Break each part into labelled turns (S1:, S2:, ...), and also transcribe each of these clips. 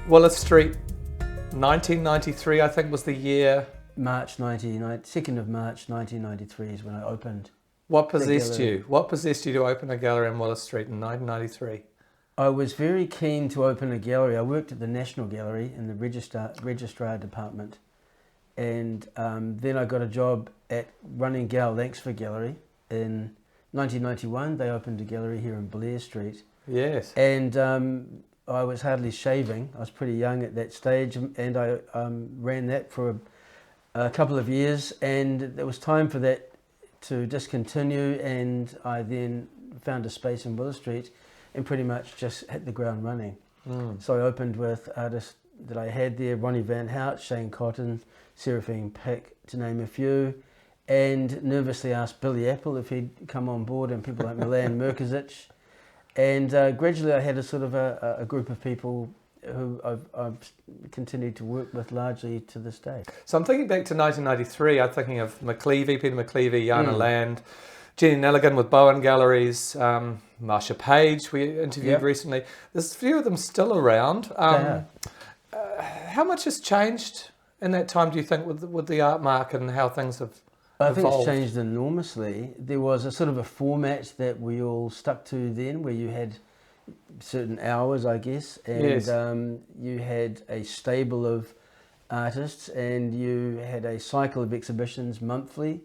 S1: Willis Street, 1993, I think was the year.
S2: March 2nd of March 1993 is when I opened.
S1: What possessed you? What possessed you to open a gallery on Willis Street in 1993?
S2: I was very keen to open a gallery. I worked at the National Gallery in the registrar department, and then I got a job at running Gal Langsford Gallery in 1991. They opened a gallery here in Blair Street.
S1: Yes.
S2: And I was hardly shaving. I was pretty young at that stage, and I ran that for a couple of years, and it was time for that to discontinue, and I then found a space in Willis Street and pretty much just hit the ground running. So I opened with artists that I had there: Ronnie Van Hout, Shane Cotton, Seraphine Pick, to name a few, and nervously asked Billy Apple if he'd come on board, and people like Milan Merkic. And gradually I had a sort of a group of people who I've continued to work with largely to this day.
S1: So I'm thinking back to 1993, I'm thinking of McLeavy, Peter McLeavy, Yana Land, Jenny Nelligan with Bowen Galleries, Marcia Page we interviewed recently. There's a few of them still around. How much has changed in that time, do you think, with the art market and how things have
S2: I think
S1: evolved?
S2: it's changed enormously. There was a sort of a format that we all stuck to then, where you had certain hours, I guess, and you had a stable of artists, and you had a cycle of exhibitions monthly,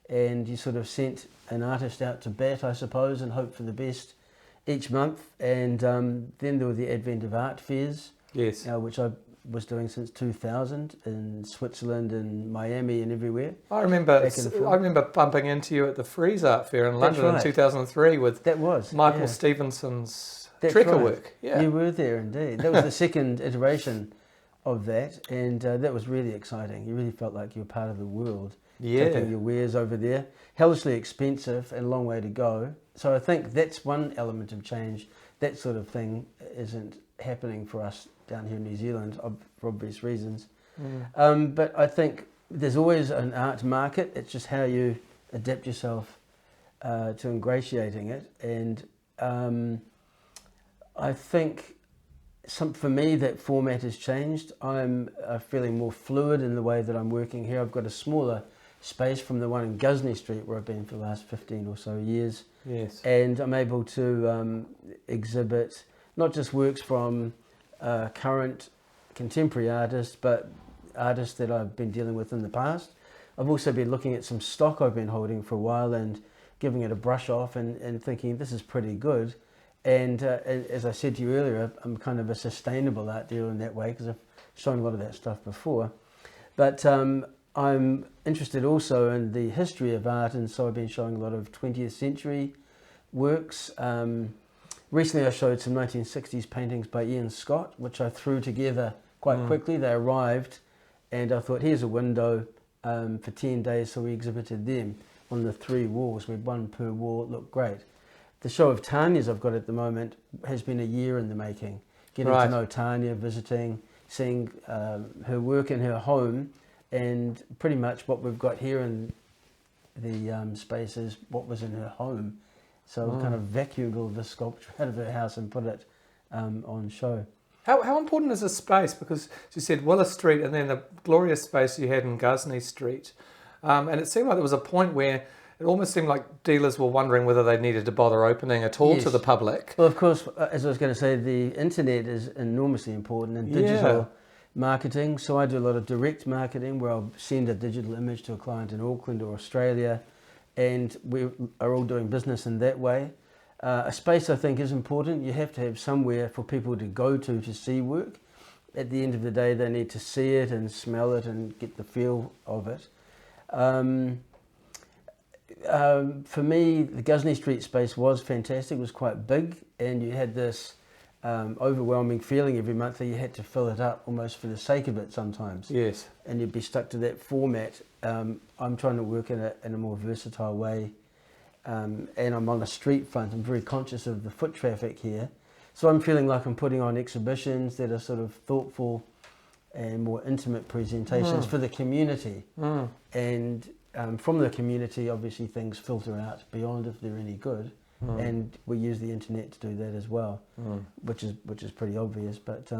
S2: and you sort of sent an artist out to bat, I suppose, and hope for the best each month. And then there were the advent of art fairs, which I was doing since 2000 in Switzerland and Miami and everywhere.
S1: I remember bumping into you at the Frieze Art Fair in London in 2003 with Michael Stevenson's Trekker work. Yeah.
S2: You were there indeed. That was the second iteration of that, and that was really exciting. You really felt like you were part of the world. Taking your wares over there. Hellishly expensive and a long way to go. So I think that's one element of change. That sort of thing isn't happening for us down here in New Zealand for obvious reasons. But I think there's always an art market. It's just how you adapt yourself to ingratiating it. And I think for me that format has changed. I'm feeling more fluid in the way that I'm working here. I've got a smaller space from the one in Jessie Street where I've been for the last 15 or so years.
S1: Yes.
S2: And I'm able to exhibit not just works from current contemporary artists, but artists that I've been dealing with in the past. I've also been looking at some stock I've been holding for a while and giving it a brush off and thinking this is pretty good. And as I said to you earlier, I'm kind of a sustainable art dealer in that way because I've shown a lot of that stuff before. But I'm interested also in the history of art, and so I've been showing a lot of 20th century works. Recently I showed some 1960s paintings by Ian Scott, which I threw together quite quickly. They arrived, and I thought, here's a window for 10 days, so we exhibited them on the 3 walls. We had 1 per wall. It looked great. The show of Tanya's I've got at the moment has been a year in the making. Getting to know Tanya, visiting, seeing her work in her home, and pretty much what we've got here in the space is what was in her home. So we kind of vacuumed all this sculpture out of her house and put it on show.
S1: How important is this space? Because you said Willis Street and then the glorious space you had in Jessie Street. And it seemed like there was a point where it almost seemed like dealers were wondering whether they needed to bother opening at all to the public.
S2: Well, of course, as I was going to say, the internet is enormously important in digital marketing. So I do a lot of direct marketing where I'll send a digital image to a client in Auckland or Australia, and we are all doing business in that way. A space, I think, is important. You have to have somewhere for people to go to see work. At the end of the day, they need to see it and smell it and get the feel of it. For me, the Jessie Street space was fantastic. It was quite big, and you had this overwhelming feeling every month that you had to fill it up almost for the sake of it sometimes.
S1: Yes.
S2: And you'd be stuck to that format. I'm trying to work in a more versatile way, and I'm on a street front. I'm very conscious of the foot traffic here. So I'm feeling like I'm putting on exhibitions that are sort of thoughtful and more intimate presentations for the community. And from the community, obviously things filter out beyond if they're any good. and we use the internet to do that as well, which is pretty obvious. But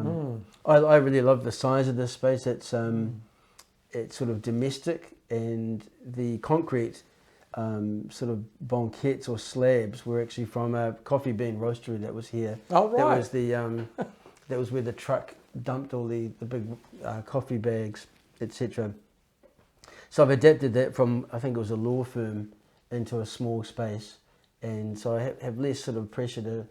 S2: I really love the size of this space. It's sort of domestic, and the concrete sort of banquettes or slabs were actually from a coffee bean roastery that was here.
S1: Oh, right.
S2: That was the that was where the truck dumped all the big coffee bags, etc. So I've adapted that from, I think it was a law firm, into a small space, and so I have less sort of pressure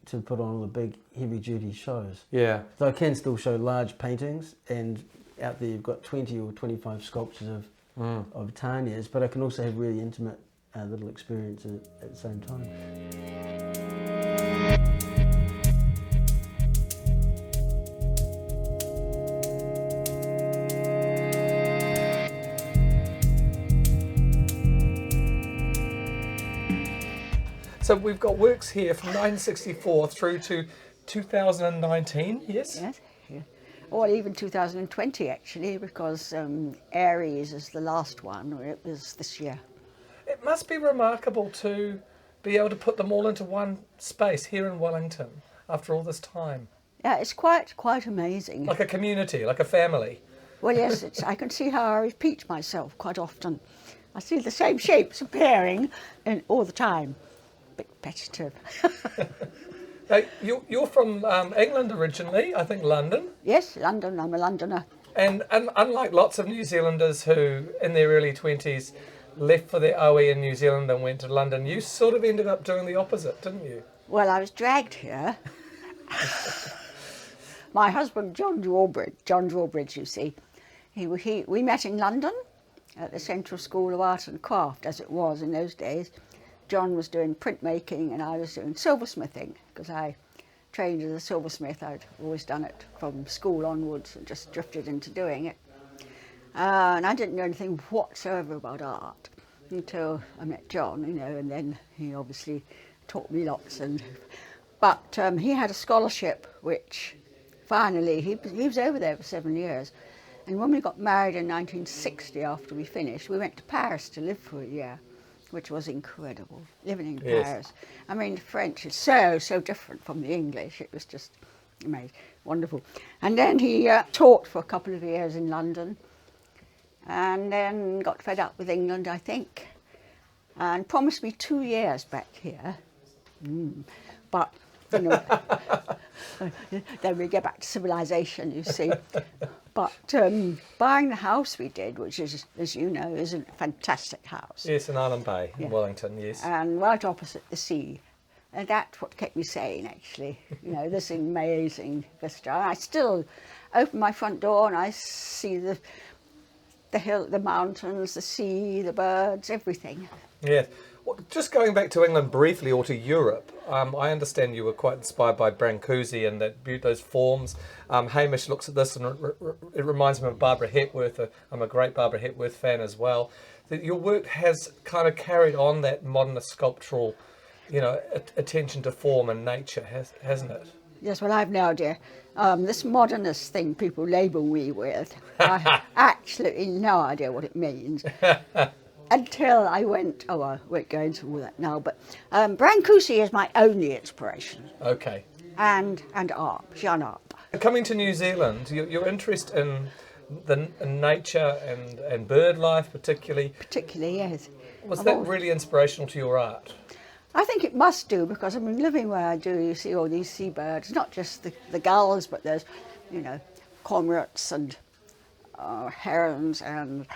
S2: to put on all the big heavy duty shows.
S1: Yeah.
S2: So I can still show large paintings, and out there you've got 20 or 25 sculptures of Tanya's, but I can also have really intimate little experiences at the same time.
S1: So we've got works here from 1964 through to 2019, yes?
S3: Yes, yeah. Or even 2020 actually, because Aries is the last one, or it was this year.
S1: It must be remarkable to be able to put them all into one space here in Wellington after all this time.
S3: Yeah, it's quite amazing.
S1: Like a community, like a family.
S3: Well, yes, I can see how I repeat myself quite often. I see the same shapes appearing all the time. Bit repetitive.
S1: Now, you're from England originally, I think London.
S3: Yes, London, I'm a Londoner.
S1: And unlike lots of New Zealanders who, in their early 20s, left for their OE in New Zealand and went to London, you sort of ended up doing the opposite, didn't you?
S3: Well, I was dragged here. My husband, John Drawbridge, you see, we met in London at the Central School of Art and Craft, as it was in those days. John was doing printmaking and I was doing silversmithing, because I trained as a silversmith. I'd always done it from school onwards and just drifted into doing it. And I didn't know anything whatsoever about art until I met John, and then he obviously taught me lots. But he had a scholarship, which finally, he was over there for 7 years. And when we got married in 1960, after we finished, we went to Paris to live for a year, which was incredible, living in Paris. I mean, the French is so different from the English. It was just amazing, wonderful. And then he taught for a couple of years in London, and then got fed up with England, I think, and promised me 2 years back here. But, then we get back to civilization, you see. But buying the house we did, which is, as you know, is a fantastic house.
S1: Yes, in Island Bay, in Wellington, yes.
S3: And right opposite the sea. And that's what kept me sane, actually. This amazing vista. I still open my front door and I see the hill, the mountains, the sea, the birds, everything.
S1: Yes. Well, just going back to England briefly, or to Europe, I understand you were quite inspired by Brancusi and those forms. Hamish looks at this and it reminds me of Barbara Hepworth. I'm a great Barbara Hepworth fan as well. That your work has kind of carried on that modernist sculptural, attention to form and nature, hasn't it?
S3: Yes, well, I've no idea. This modernist thing people label me with, I have absolutely no idea what it means. Until I went, I won't go into all that now, but Brancusi is my only inspiration.
S1: Okay.
S3: And art, Jean art.
S1: Coming to New Zealand, your interest in nature and bird life particularly.
S3: Particularly, yes.
S1: Was that really inspirational to your art?
S3: I think it must do, because living where I do, you see all these seabirds, not just the gulls, but there's, cormorants and herons and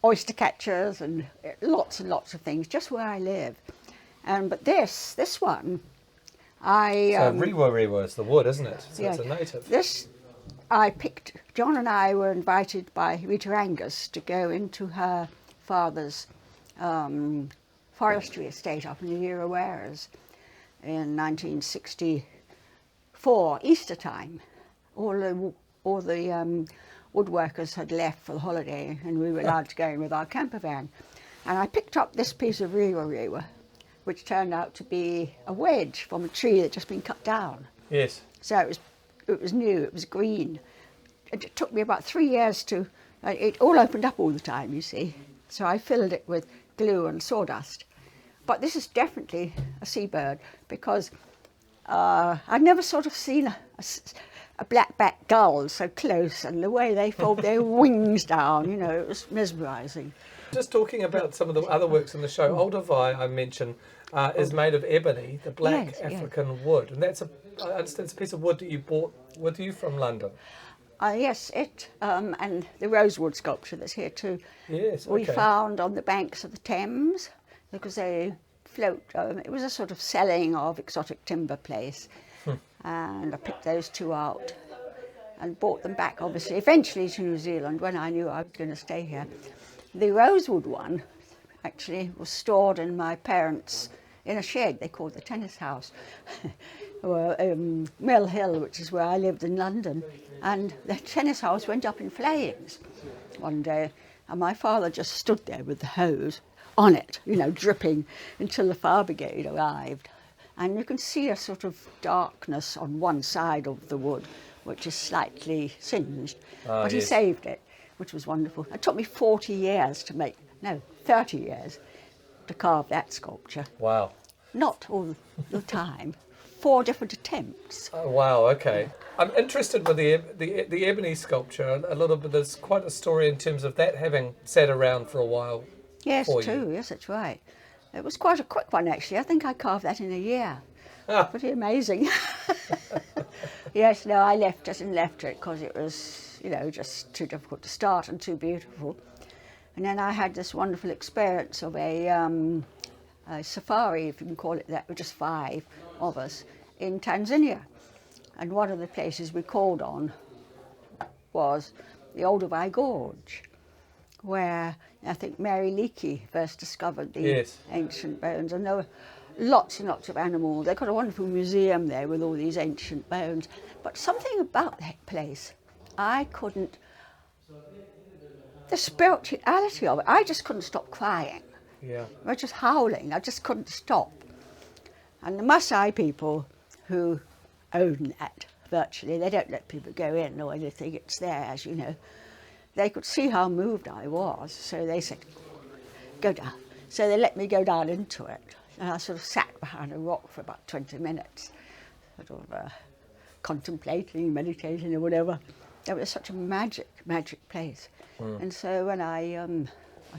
S3: oyster catchers and lots of things, just where I live. But this one,
S1: rewa is the wood, isn't it? So
S3: yeah,
S1: it's a native.
S3: This I picked. John and I were invited by Rita Angus to go into her father's forestry estate up in the Curators in 1964, Easter time. All the woodworkers had left for the holiday and we were allowed to go in with our camper van. And I picked up this piece of rewa, which turned out to be a wedge from a tree that had just been cut down.
S1: Yes.
S3: So it was new, it was green. It took me about 3 years it all opened up all the time, you see. So I filled it with glue and sawdust. But this is definitely a seabird, because I'd never sort of seen a black-backed gull so close, and the way they fold their wings down, you know, it was mesmerising.
S1: Just talking about some of the other works in the show, Olduvai, I mentioned, is made of ebony, the black African wood. And that's I understand it's a piece of wood that you brought with you from London.
S3: Yes, it and the rosewood sculpture that's here too.
S1: Yes, okay.
S3: We found on the banks of the Thames, because they float. It was a sort of selling of exotic timber place, and I picked those two out and brought them back, obviously, eventually to New Zealand when I knew I was going to stay here. The rosewood one actually was stored in my parents' in a shed they called the tennis house, Mill Hill, which is where I lived in London. And the tennis house went up in flames one day, and my father just stood there with the hose on it, you know, dripping, until the fire brigade arrived. And you can see a sort of darkness on one side of the wood, which is slightly singed. But he saved it, which was wonderful. It took me 40 years to make, no, 30 years to carve that sculpture.
S1: Wow.
S3: Not all the time. 4 different attempts.
S1: Oh, wow, okay. I'm interested with the ebony sculpture a little bit. There's quite a story in terms of that having sat around for a while.
S3: Yes,
S1: for
S3: too.
S1: you.
S3: Yes, that's right. It was quite a quick one, actually. I think I carved that in a year. Pretty amazing. Yes, no, I left it because it was, you know, just too difficult to start and too beautiful. And then I had this wonderful experience of a safari, if you can call it that, with just 5 of us in Tanzania. And one of the places we called on was the Olduvai Gorge, where I think Mary Leakey first discovered the ancient bones. And there were lots and lots of animals. They've got a wonderful museum there with all these ancient bones. But something about that place, I couldn't, the spirituality of it, I just couldn't stop crying.
S1: Yeah.
S3: I was just howling, I just couldn't stop. And the Maasai people who own that, virtually, they don't let people go in or anything, it's theirs, you know. They could see how moved I was, so they said, go down. So they let me go down into it. And I sort of sat behind a rock for about 20 minutes, sort of contemplating, meditating or whatever. It was such a magic place. And so when I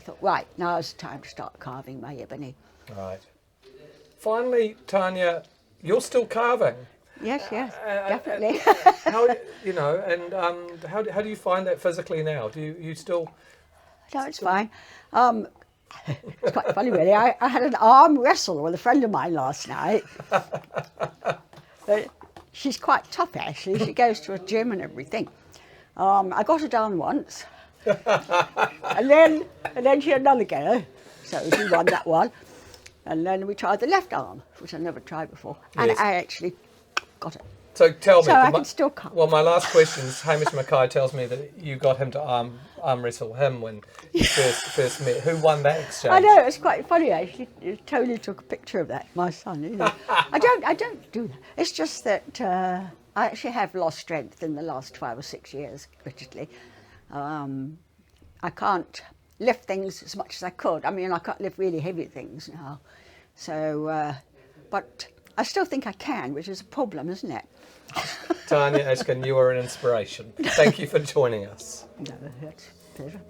S3: thought, right, now's the time to start carving my ebony.
S1: Right. Finally, Tanya, you're still carving.
S3: Yes, definitely.
S1: How, you know, and how do you find that physically now? Do you still?
S3: No, it's fine. It's quite funny, really. I had an arm wrestle with a friend of mine last night. But she's quite tough, actually. She goes to a gym and everything. I got her down once, and then she had another go. So she won that one. And then we tried the left arm, which I never tried before, and I actually got it.
S1: So tell me.
S3: So I can still carve.
S1: Well, my last question is, Hamish McKay tells me that you got him to arm wrestle him when you first met. Who won that exchange?
S3: I know, it's quite funny actually. Tony took a picture of that, my son. You know. I don't do that. It's just that I actually have lost strength in the last 5 or 6 years, admittedly. I can't lift things as much as I could. I mean, I can't lift really heavy things now. So, but I still think I can, which is a problem, isn't it?
S1: Tanya Ashken, you are an inspiration. Thank you for joining us.
S3: No, that's a pleasure.